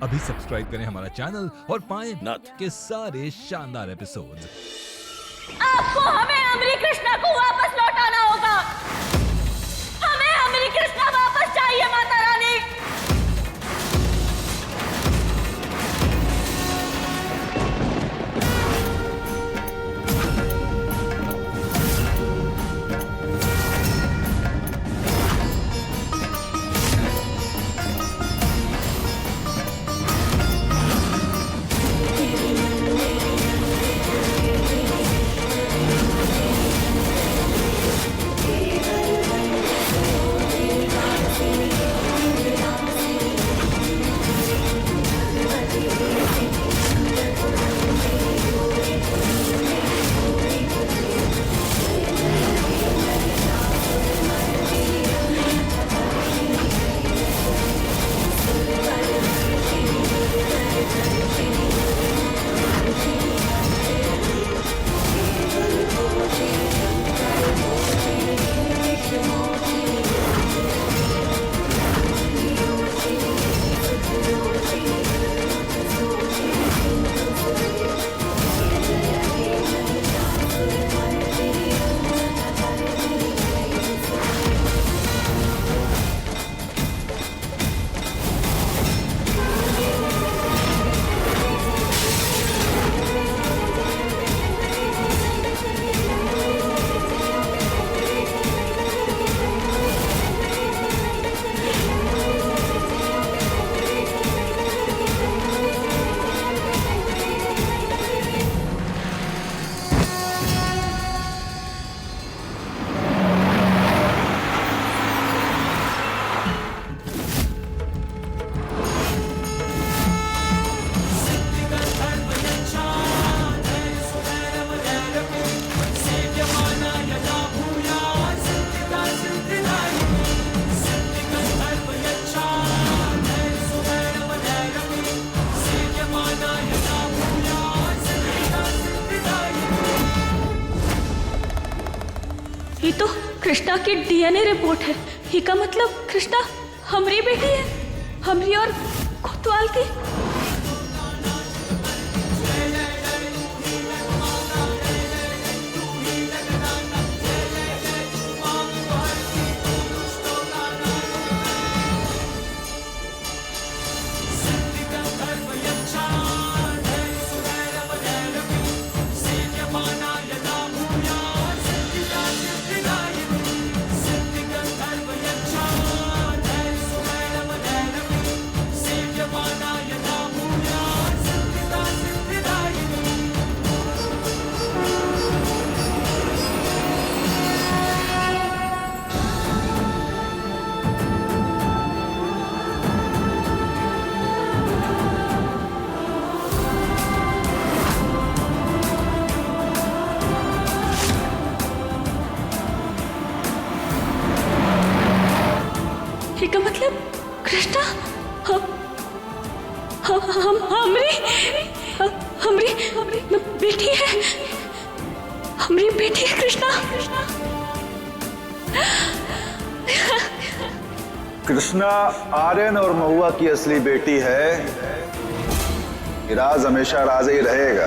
अभी सब्सक्राइब करें हमारा चैनल और पाएं नाथ के सारे शानदार एपिसोड्स। आपको हमें अमरी कृष्णा को वापस लौटाना होगा। हमें अमरी कृष्णा वापस चाहिए माता रानी। ये तो कृष्णा की डीएनए रिपोर्ट है। ये का मतलब कृष्णा हमारी बेटी है, हमारी और कोतवाल की। का मतलब कृष्णा हमारी बेटी है, हमारी बेटी है कृष्णा। कृष्णा आर्यन और महुआ की असली बेटी है। ये राज हमेशा राज ही रहेगा।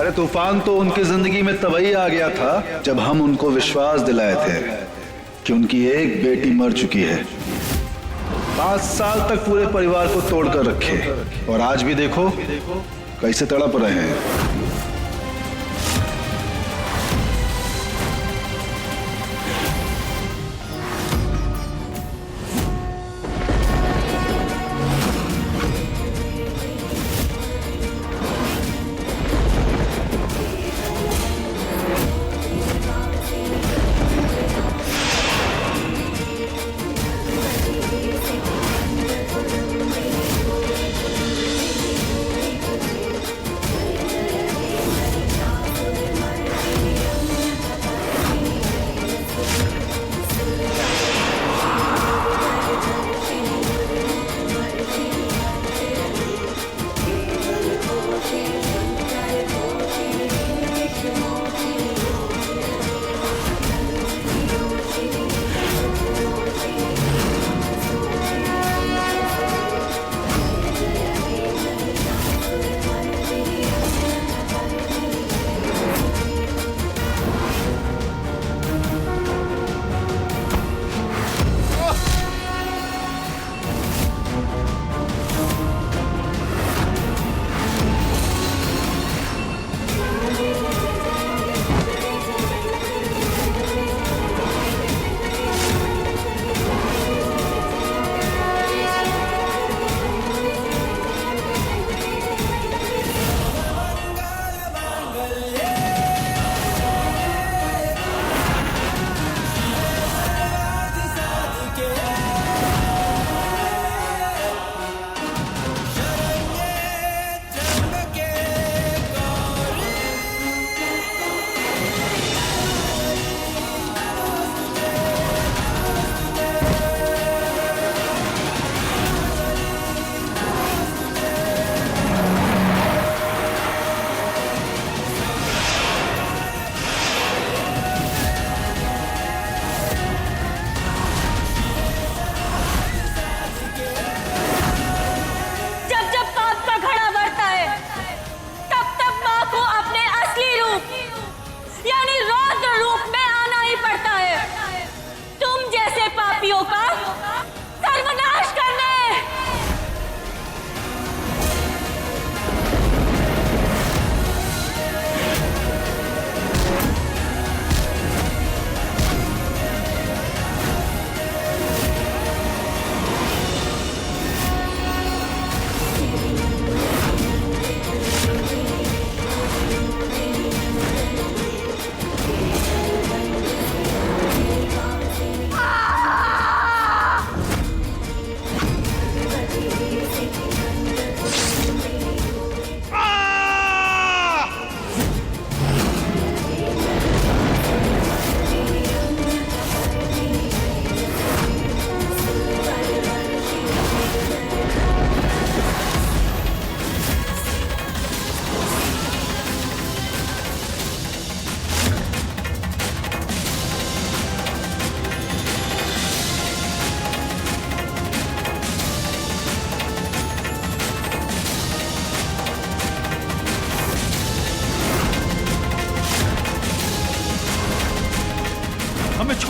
अरे तूफान तो उनकी जिंदगी में तभी आ गया था जब हम उनको विश्वास दिलाए थे कि उनकी एक बेटी मर चुकी है। 5 साल तक पूरे परिवार को तोड़कर रखे और आज भी देखो कैसे तड़प रहे हैं।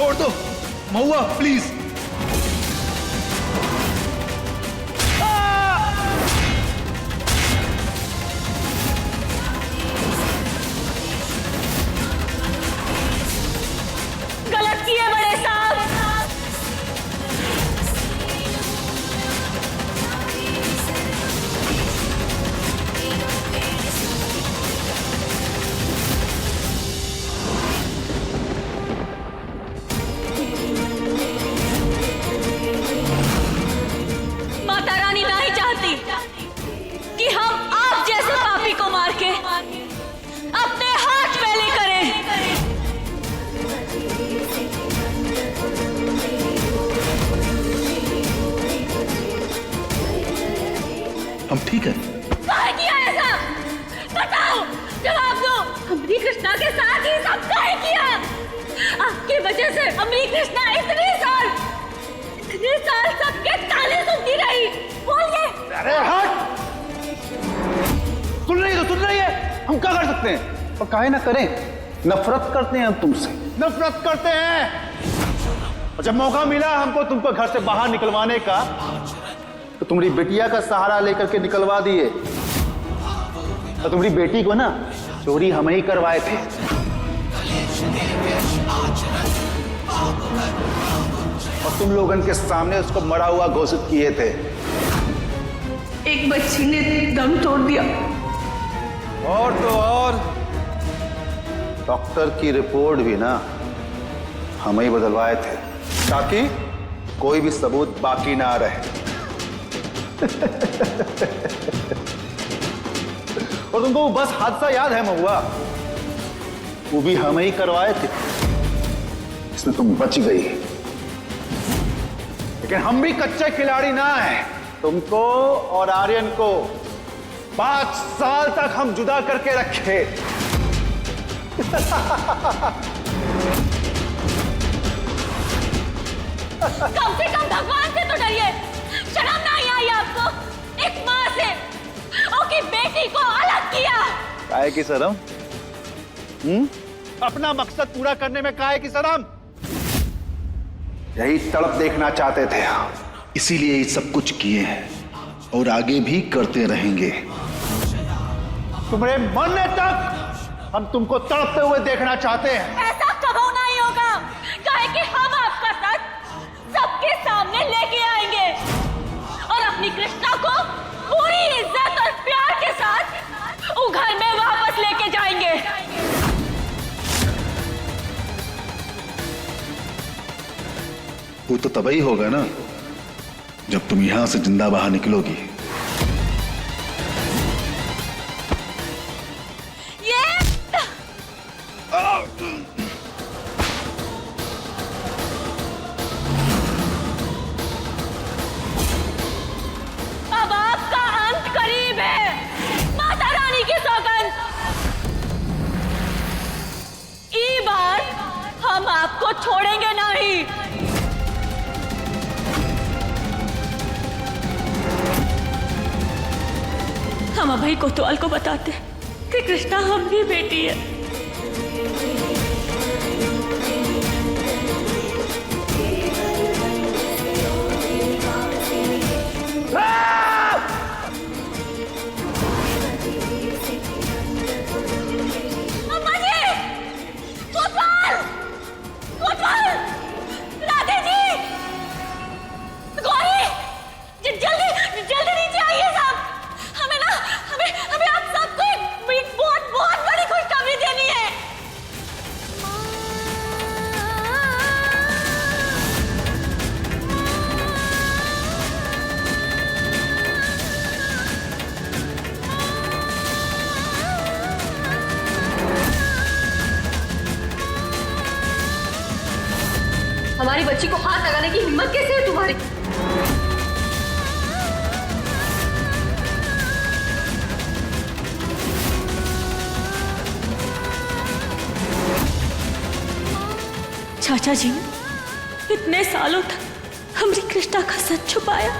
छोड़ दो महुआ, प्लीज। गलत किए बड़े साहब। माता रानी नहीं चाहती कि हम आप जैसे पापी को मार के अपने हाथ पहले करें। हम ठीक है? काहे किया ऐसा? बताओ, जवाब दो। अमरी कृष्णा के साथ ही सब काहे किया? आपकी वजह से अमरी कृष्णा इतने साल सबके ताले सुनती रही। बोलिए। अरे हट! सुन रही है, हम क्या कर सकते हैं? और काहे ना करें, नफरत करते हैं हम तुमसे। नफरत करते हैं। और जब मौका मिला हमको तुमको घर से बाहर निकलवाने का, तो तुम्हारी बेटिया का सहारा लेकर के निकलवा दिए। और तुम्हारी बेटी को ना चोरी हम ही करवाए थे। और तुम लोगन के सामने उसको मरा हुआ घोषित किए थे। एक बच्ची ने दम तोड़ दिया। और तो और डॉक्टर की रिपोर्ट भी ना हम ही बदलवाए थे, ताकि कोई भी सबूत बाकी ना रहे। और तुमको वो बस हादसा याद है महुआ? वो भी हम ही करवाए थे, इसमें तुम बच गई। लेकिन हम भी कच्चे खिलाड़ी ना हैं। तुमको और आर्यन को 5 साल तक हम जुदा करके रखे। कम से कम भगवान से तो डरिए। शर्म नहीं आई आपको? एक माँ से उसकी बेटी को अलग किया। काहे की शर्म? अपना मकसद पूरा करने में काहे की शर्म? यही तड़प देखना चाहते थे हम, इसीलिए ये सब कुछ किए हैं और आगे भी करते रहेंगे। तुम्हारे मरने तक हम तुमको तड़पते हुए देखना चाहते हैं। ऐसा कभी नहीं होगा, काहे कि हम आपका सच सबके सामने लेके आएंगे और अपनी कृष्णा को पूरी इज्जत और प्यार के साथ वो घर में वापस लेके जाएंगे। वो तो तभी होगा ना जब तुम यहां से जिंदा बाहर निकलोगी। अब आपका अंत करीब है, माता रानी की सौगंध। ई बार हम आपको छोड़ेंगे नहीं। हम अभय कोतवाल को बताते कि कृष्णा हमारी बेटी है। अम्मा जी! कोतवाल! कोतवाल! राधे जी! गौरी! जल्दी नीचे आइए साहब। हमें आप सबको एक बहुत बड़ी खुशखबरी देनी है। हमारी बच्ची को हाथ लगाने की हिम्मत कैसे है तुम्हारी? चाचा जी ने इतने सालों तक हमारी कृष्णा का सच छुपाया।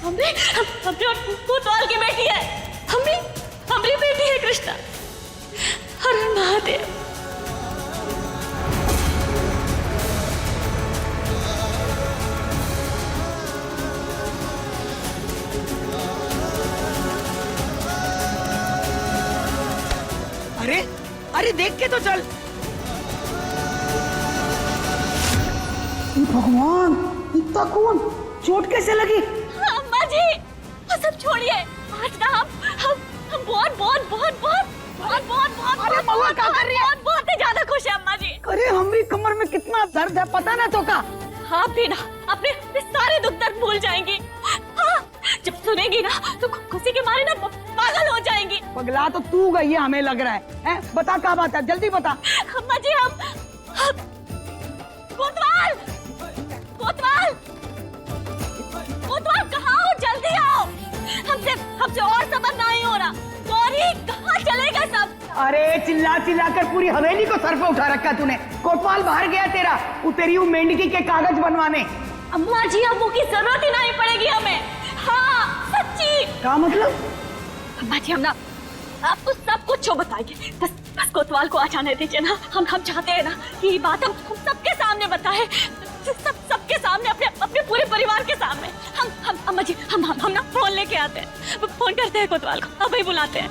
कोतवाल की बेटी है, हमारी बेटी है कृष्णा। हर हर महादेव। अरे अरे देख के तो चल। भगवान, इतना खून, चोट कैसे लगी? अम्मा जी वो सब छोड़िए, आज ना हम अरे महुआ क्या कर रही है? बहुत ही ज्यादा खुश है अम्मा जी। अरे हमारी कमर में कितना दर्द है पता ना तो का। हाँ भी ना अपने सारे दुख दर्द भूल जाएंगी। हाँ, जब सुनेंगी ना तो खुशी के मारे ना पागल हो जाएंगी। पगला तो तू गई है हमें लग रहा है? बता क्या बात है, जल्दी बता। अम्मा जी हम कोतवाल कहाँ हो? जल्दी आओ, हमसे और सबर नहीं हो रहा। गौरी कहाँ चले गए सब? अरे चिल्ला चिल्ला कर पूरी हवेली को सर पे उठा रखा तूने। कोतवाल बाहर गया तेरा, वो तेरी मेंढकी के कागज बनवाने। अम्मा जी अब वो की जरूरत ही नहीं पड़ेगी हमें। हाँ सच्ची। क्या मतलब? अम्मा जी हम ना आपको सब कुछ बताएंगे, बस कोतवाल को आ जाने दीजिए ना। हम चाहते हैं ना कि ये बात हम सबके सामने बताएं, सबके सामने, अपने पूरे परिवार के सामने। हम अम्मा जी हम ना फोन लेके आते हैं, फोन करते हैं कोतवाल को, अभी बुलाते हैं।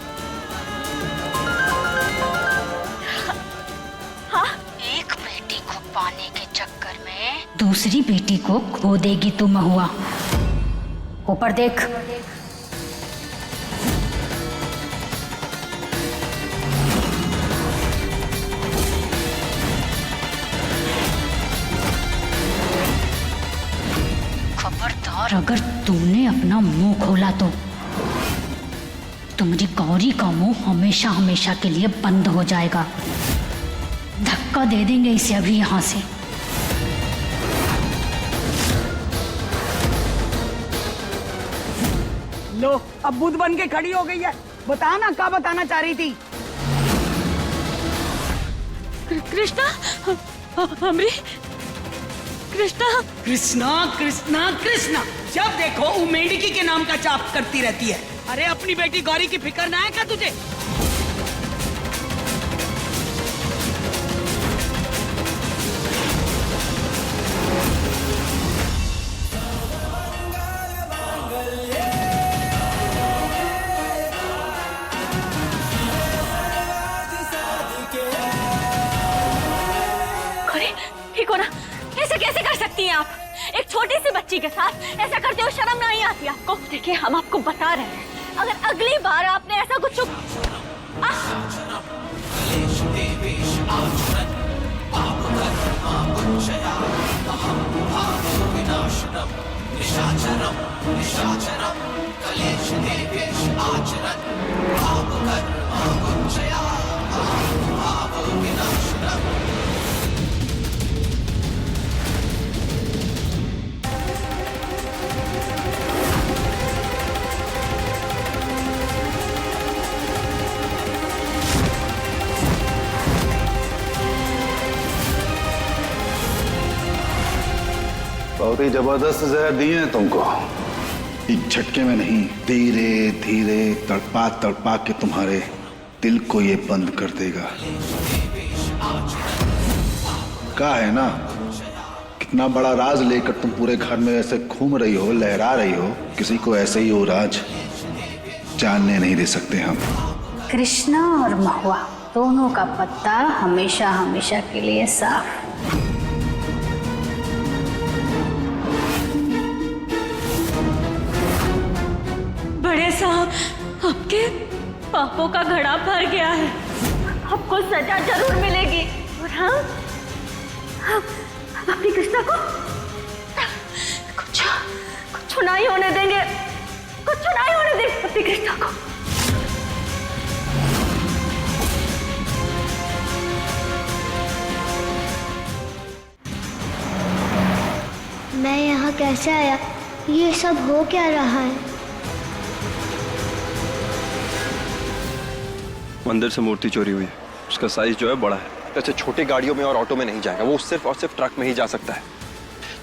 हाँ? एक बेटी को पाने के चक्कर में दूसरी बेटी को खो देगी तू महुआ। ऊपर देख। खबरदार अगर तूने अपना मुंह खोला तो तुम्हारी गौरी का मुंह हमेशा हमेशा के लिए बंद हो जाएगा। धक्का दे देंगे इसे अभी यहाँ से। लो अब बुद्ध बन के खड़ी हो गई है। बता ना क्या बताना चाह रही थी? कृष्णा, हमरी कृष्णा। कृष्णा कृष्णा कृष्णा, जब देखो वो मेंढकी के नाम का जाप करती रहती है। अरे अपनी बेटी गौरी की फिक्र ना है क्या तुझे? ठीक हो ना? ऐसे कैसे कर सकती हैं आप? एक छोटी सी बच्ची के साथ ऐसा करते हो शर्म नहीं आती आपको? देखिए हम आपको बता रहे हैं, अगर अगली बार आपने ऐसा कुछ बहुत ही जबरदस्त जहर दिए हैं तुमको। एक झटके में नहीं, धीरे धीरे तड़पा तड़पा के तुम्हारे दिल को ये बंद कर देगा। क्या है ना, कितना बड़ा राज लेकर तुम पूरे घर में ऐसे घूम रही हो, लहरा रही हो। किसी को ऐसे ही वो राज जानने नहीं दे सकते हम। कृष्णा और महुआ दोनों का पत्ता हमेशा हमेशा के लिए साफ। बड़े साहब, आपके पापों का घड़ा भर गया है, आपको सजा जरूर मिलेगी। और हम अपनी कृष्णा को कुछ नहीं होने देंगे, कुछ नहीं होने देंगे अपनी कृष्णा को। मैं यहाँ कैसे आया? ये सब हो क्या रहा है? मंदिर से मूर्ति चोरी हुई है। उसका साइज जो है बड़ा है। ऐसे छोटी गाड़ियों में और ऑटो में नहीं जाएगा, वो सिर्फ और सिर्फ ट्रक में ही जा सकता है।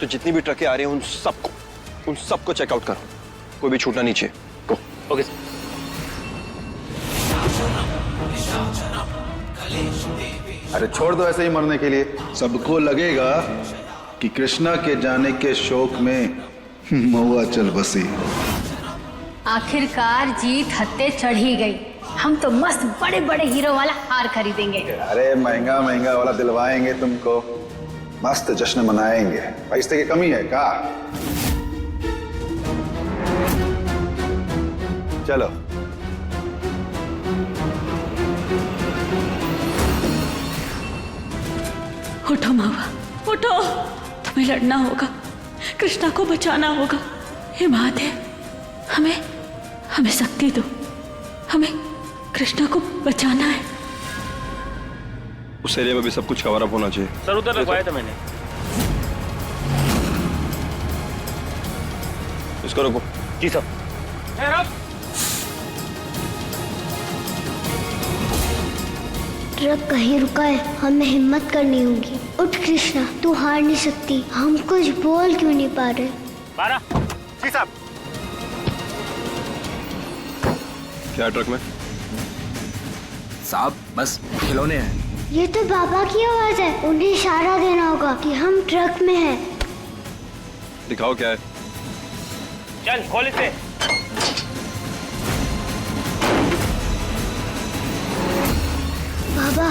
तो जितनी भी ट्रकें आ रही हैं उन सबको चेकआउट करो। कोई भी छूटना नहीं चाहिए। गो। ओके। अरे छोड़ दो ऐसे ही मरने के लिए। सबको लगेगा कि कृष्णा के जाने के शोक में महुआ चल बसी। आखिरकार जीत हत्ते चढ़ ही गई। हम तो मस्त बड़े बड़े हीरो वाला हार खरीदेंगे। अरे महंगा महंगा वाला दिलवाएंगे तुमको, मस्त जश्न मनाएंगे। पैसे की कमी है का? चलो। उठो महुआ, उठो। तुम्हें लड़ना होगा, कृष्णा को बचाना होगा। हे महादेव, हमें शक्ति दो। हमें कृष्णा को बचाना है। उस एरिया में भी सब कुछ कवर अप होना चाहिए। सर उधर रखवाया था मैंने। इसको रोको। जी सर। ट्रक कहीं रुका है, हमें हिम्मत करनी होगी। उठ कृष्णा, तू हार नहीं सकती। हम कुछ बोल क्यों नहीं पा रहे? 12। जी साहब। क्या ट्रक में? साहब बस खिलौने हैं। ये तो बाबा की आवाज है। उन्हें इशारा देना होगा कि हम ट्रक में हैं। दिखाओ क्या है। चल खोल इसे। बाबा,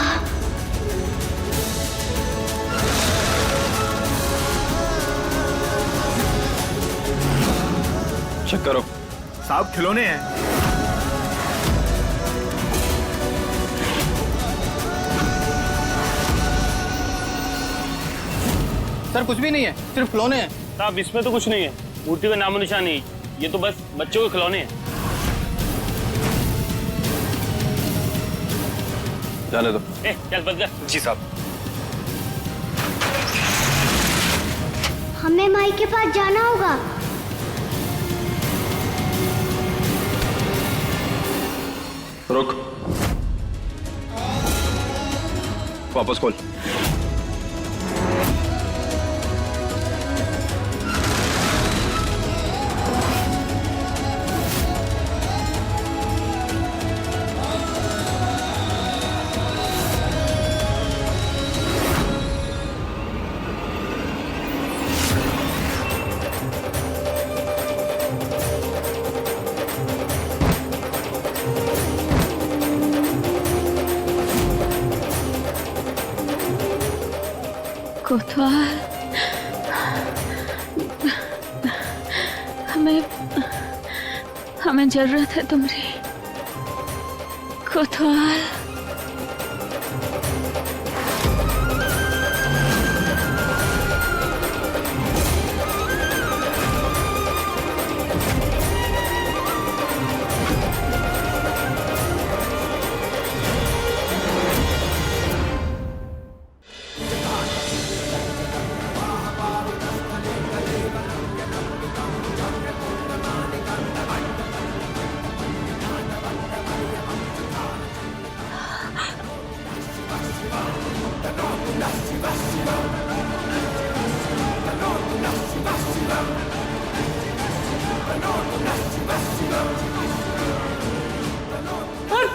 चेक करो। साहब खिलौने हैं। सर कुछ भी नहीं है, सिर्फ खिलौने हैं। साहब इसमें तो कुछ नहीं है, मूर्ति का नामो निशान नहीं। ये तो बस बच्चों के खिलौने हैं। जाने दो। चल बच गया। जी साहब। हमें माई के पास जाना होगा। रुक। वापस खोल। कोतवाल, हमें जरूरत है तुम्हारी। कोतवाल। और